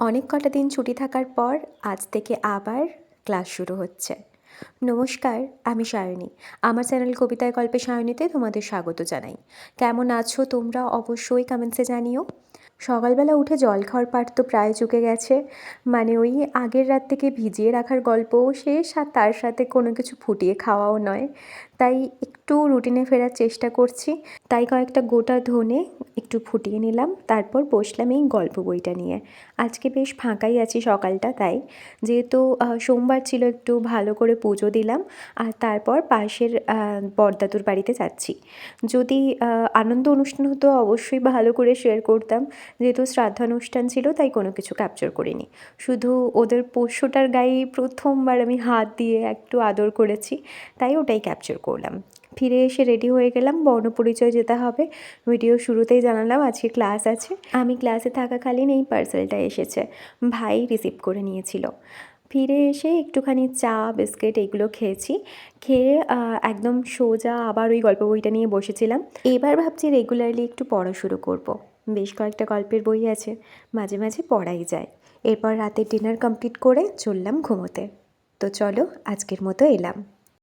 অনেক কটা দিন ছুটি থাকার পর আজ থেকে আবার ক্লাস শুরু হচ্ছে। নমস্কার, আমি সায়নী। আমার চ্যানেল কবিতায় গল্পে সায়নীতে তোমাদের স্বাগত জানাই। কেমন আছো তোমরা অবশ্যই কমেন্টসে জানিও। সকালবেলা উঠে জল খাওয়ার পাট তো প্রায় চুকে গেছে। মানে ওই আগের রাত থেকে ভিজিয়ে রাখার গল্পও শেষ, আর তার সাথে কোনো কিছু ফুটিয়ে খাওয়াও নয়। তাই একটু রুটিনে ফেরার চেষ্টা করছি। তাই কয়েকটা গোটা ধনে একটু ফুটিয়ে নিলাম, তারপর বসলাম এই গল্প বইটা নিয়ে। আজকে বেশ ফাঁকাই আছি সকালটা, তাই যেহেতু সোমবার ছিল একটু ভালো করে পুজো দিলাম, আর তারপর পাশের বড়দাদুর বাড়িতে যাচ্ছি। যদি আনন্দ অনুষ্ঠান হতো অবশ্যই ভালো করে শেয়ার করতাম, যেহেতু শ্রাদ্ধানুষ্ঠান ছিল তাই কোনো কিছু ক্যাপচার করিনি। শুধু ওদের পোষ্যটার গায়ে প্রথমবার আমি হাত দিয়ে একটু আদর করেছি, তাই ওটাই ক্যাপচার করলাম। ফিরে এসে রেডি হয়ে গেলাম, বর্ণপরিচয় যেতে হবে। ভিডিও শুরুতেই জানালাম আজকে ক্লাস আছে। আমি ক্লাসে থাকাকালীন এই পার্সেলটা এসেছে, ভাই রিসিভ করে নিয়েছিল। ফিরে এসে একটুখানি চা বিস্কিট এগুলো খেয়েছি। খেয়ে একদম সোজা আবার ওই গল্প বইটা নিয়ে বসেছিলাম। এবার ভাবছি রেগুলারলি একটু পড়া শুরু করব। বেশ কয়েকটা গল্পের বই আছে, মাঝে মাঝে পড়াই যায়। এরপর রাতের ডিনার কমপ্লিট করে চললাম ঘুমোতে। তো চলো আজকের মতো এলাম।